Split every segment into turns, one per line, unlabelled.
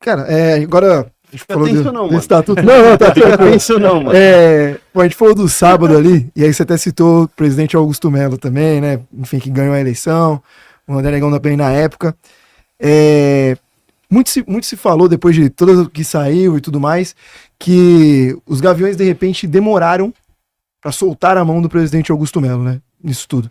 Cara, agora a gente falou do estatuto.
Não, tá tenso não, mano.
A gente falou do sábado ali, e aí você até citou o presidente Augusto Melo também, né? Enfim, que ganhou a eleição, o André Negão também na época. Muito se falou, depois de tudo que saiu e tudo mais, que os Gaviões, de repente, demoraram para soltar a mão do presidente Augusto Melo, né? Nisso tudo.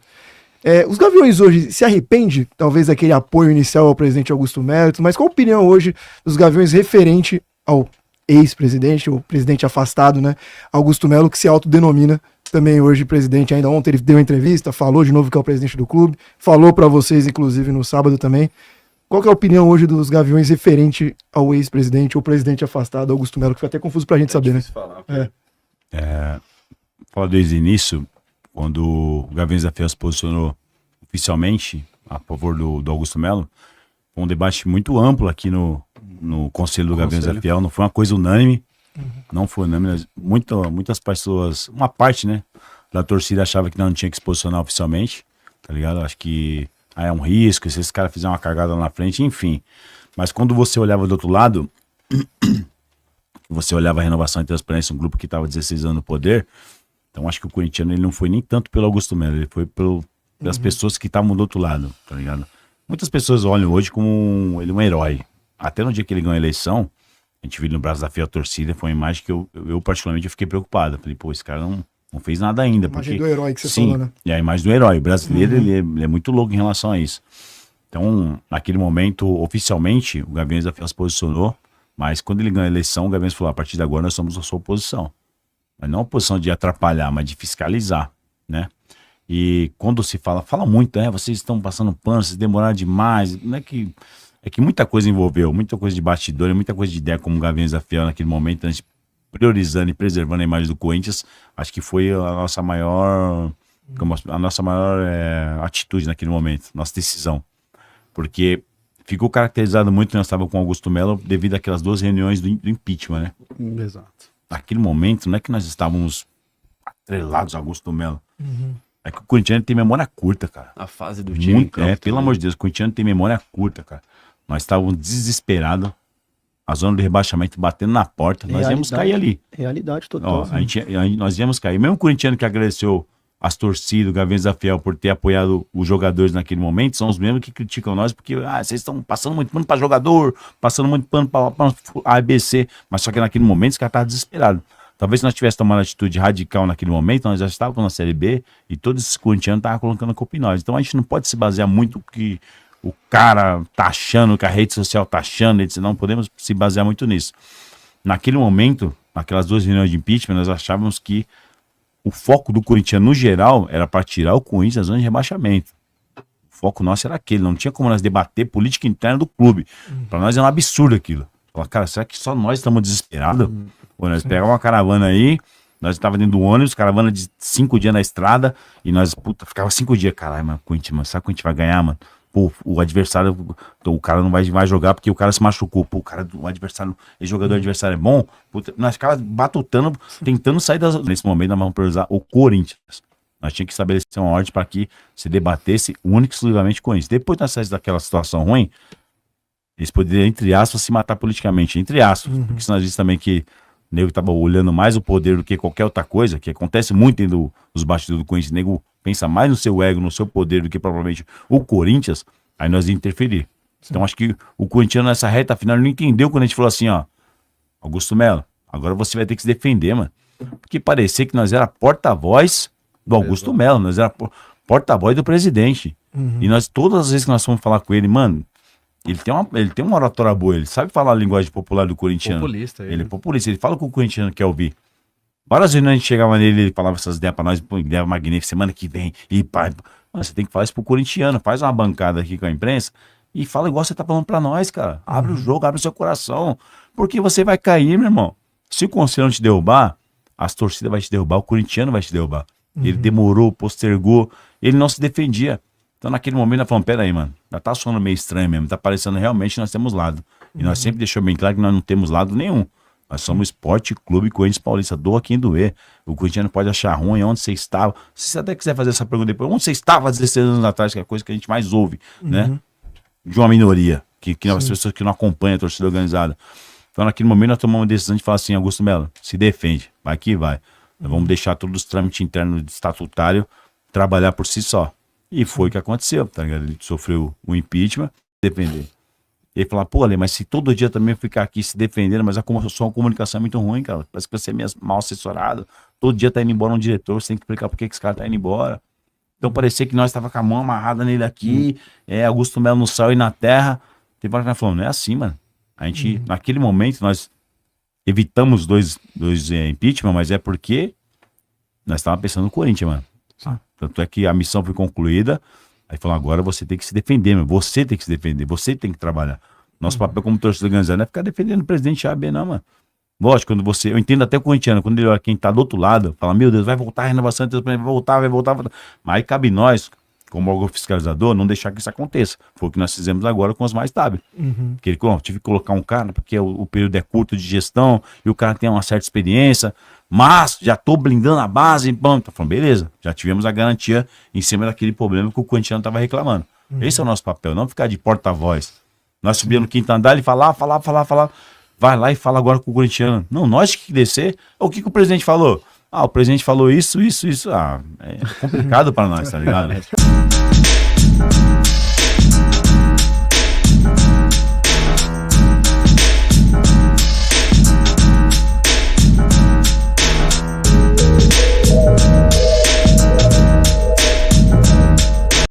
Os Gaviões hoje se arrependem, talvez, daquele apoio inicial ao presidente Augusto Melo, mas qual a opinião hoje dos Gaviões referente ao ex-presidente, o presidente afastado, né? Augusto Melo, que se autodenomina também hoje presidente. Ainda ontem ele deu uma entrevista, falou de novo que é o presidente do clube, falou para vocês, inclusive, no sábado também. Qual que é a opinião hoje dos Gaviões referente ao ex-presidente ou presidente afastado, Augusto Melo, que foi até confuso pra gente saber, né?
Fala desde o início, quando o Gaviões da Fiel se posicionou oficialmente a favor do Augusto Melo, foi um debate muito amplo aqui no Conselho do Gaviões da Fiel, não foi uma coisa unânime, não foi unânime, muitas pessoas, uma parte, né, da torcida achava que não tinha que se posicionar oficialmente, tá ligado? Acho que é um risco, se esse cara fizer uma cagada lá na frente, enfim. Mas quando você olhava do outro lado, você olhava a Renovação e Transparência, um grupo que estava 16 anos no poder, então acho que o corintiano ele não foi nem tanto pelo Augusto Melo, ele foi pelas pessoas que estavam do outro lado, tá ligado? Muitas pessoas olham hoje como ele um herói. Até no dia que ele ganhou a eleição, a gente viu no braço da Fiel torcida, foi uma imagem que eu particularmente fiquei preocupado. Falei, pô, esse cara não fez nada ainda.
A imagem do herói que você
falou,
né?
É a imagem do herói. O brasileiro, ele é muito louco em relação a isso. Então, naquele momento, oficialmente, o Gaviões da Fiel se posicionou, mas quando ele ganhou a eleição, o Gaviões falou, a partir de agora nós somos a sua oposição. Mas não a oposição de atrapalhar, mas de fiscalizar, né? E quando se fala muito, vocês estão passando pano, vocês demoraram demais, não é que... É que muita coisa envolveu, muita coisa de bastidor, muita coisa de ideia como o Gaviões da Fiel naquele momento, a gente priorizando e preservando a imagem do Corinthians, acho que foi a nossa maior atitude naquele momento, nossa decisão. Porque ficou caracterizado muito que nós estávamos com o Augusto Melo devido àquelas 2 reuniões do impeachment, né?
Exato.
Naquele momento, não é que nós estávamos atrelados ao Augusto Melo. É que o corintiano tem memória curta, cara.
A fase do time.
Pelo amor de Deus, o corintiano tem memória curta, cara. Nós estávamos desesperados, a zona do rebaixamento batendo na porta, nós íamos cair ali.
Realidade total.
Nós íamos cair. Mesmo o corintiano que agradeceu as torcidas, o Gaviões da Fiel, por ter apoiado os jogadores naquele momento, são os mesmos que criticam nós, porque vocês estão passando muito pano para jogador, passando muito pano para ABC, mas só que naquele momento os caras estavam desesperados. Talvez se nós tivéssemos tomado uma atitude radical naquele momento, nós já estávamos na Série B e todos esses corintianos estavam colocando a culpa em nós. Então a gente não pode se basear muito no que o cara tá achando, que a rede social tá achando, etc. Não podemos se basear muito nisso. Naquele momento, naquelas 2 reuniões de impeachment, nós achávamos que o foco do corintiano no geral era para tirar o Corinthians da zona de rebaixamento. O foco nosso era aquele, não tinha como nós debater política interna do clube. Para nós é um absurdo aquilo. Falar, cara, será que só nós estamos desesperados? Nós pegamos uma caravana aí, nós estávamos dentro do ônibus, caravana de 5 dias na estrada, e nós, ficava 5 dias, caralho, mano, Corinthians, mano, sabe que a gente vai ganhar, mano? Pô, o adversário, o cara não vai jogar porque o cara se machucou. Pô, o adversário, esse jogador adversário é bom. Puta, nós ficávamos batutando, tentando sair Nesse momento, nós vamos priorizar o Corinthians. Nós tínhamos que estabelecer uma ordem para que se debatesse única e exclusivamente com isso. Depois de nós saímos daquela situação ruim, eles poderiam, entre aspas, se matar politicamente. Entre aspas. Porque se nós vimos também que o nego estava olhando mais o poder do que qualquer outra coisa, que acontece muito dentro dos bastidores do Corinthians, o nego pensa mais no seu ego, no seu poder do que provavelmente o Corinthians, aí nós ia interferir. Então acho que o corintiano nessa reta final não entendeu quando a gente falou assim, Augusto Melo, agora você vai ter que se defender, mano. Porque parecia que nós era porta-voz do Augusto Melo, nós era porta-voz do presidente. E nós, todas as vezes que nós fomos falar com ele, mano, ele tem uma oratória boa, ele sabe falar a linguagem popular do corintiano.
Populista.
Ele é populista, ele fala o que o corintiano quer ouvir. Várias vezes a gente chegava nele, ele falava essas ideias pra nós, ideia magnífica, semana que vem, e pai, você tem que falar isso pro corintiano, faz uma bancada aqui com a imprensa, e fala igual você tá falando pra nós, cara. Abre o jogo, abre o seu coração, porque você vai cair, meu irmão. Se o conselho não te derrubar, as torcidas vão te derrubar, o corintiano vai te derrubar. Ele demorou, postergou, ele não se defendia. Então naquele momento nós falamos, pera aí, mano, já tá soando meio estranho mesmo, tá parecendo realmente que nós temos lado. E nós sempre deixamos bem claro que nós não temos lado nenhum. Nós somos Esporte Clube Corinthians Paulista, doa quem doer. O corintiano pode achar ruim, onde você estava. Se você até quiser fazer essa pergunta depois, onde você estava há 16 anos atrás, que é a coisa que a gente mais ouve, né? De uma minoria. que as pessoas que não acompanham a torcida organizada. Então, naquele momento, nós tomamos uma decisão de falar assim, Augusto Melo, se defende, vai que vai. Nós vamos deixar todos os trâmites internos de estatutário trabalhar por si só. E foi o que aconteceu, tá ligado? Ele sofreu o impeachment, defender. E ele falou, pô, Ale, mas se todo dia também eu ficar aqui se defendendo, mas a comunicação é muito ruim, cara. Parece que você é mal assessorado. Todo dia tá indo embora um diretor, você tem que explicar por que esse cara tá indo embora. Então parecia que nós tava com a mão amarrada nele aqui, Augusto Melo no céu e na terra. Tem hora que nós falamos, não é assim, mano. A gente, naquele momento, nós evitamos dois impeachment, mas é porque nós estávamos pensando no Corinthians, mano. Tanto é que a missão foi concluída, aí falou, agora você tem que se defender, mano. Você tem que se defender, você tem que trabalhar. Nosso papel como torcedor organizado não é ficar defendendo o presidente AB, não, mano. Lógico, quando você, eu entendo até o corintiano, quando ele olha quem tá do outro lado, fala, meu Deus, vai voltar a renovação, vai voltar. Mas aí cabe nós, como órgão fiscalizador, não deixar que isso aconteça. Foi o que nós fizemos agora com os mais estáveis. Porque tive que colocar um cara, porque o período é curto de gestão, e o cara tem uma certa experiência, mas já tô blindando a base, então falando, beleza, já tivemos a garantia em cima daquele problema que o corintiano tava reclamando. Esse é o nosso papel, não ficar de porta-voz. Nós subíamos no quinto andar e falar, vai lá e fala agora com o corintiano. Não, nós que descer. O que o presidente falou? O presidente falou isso. É complicado para nós, tá ligado?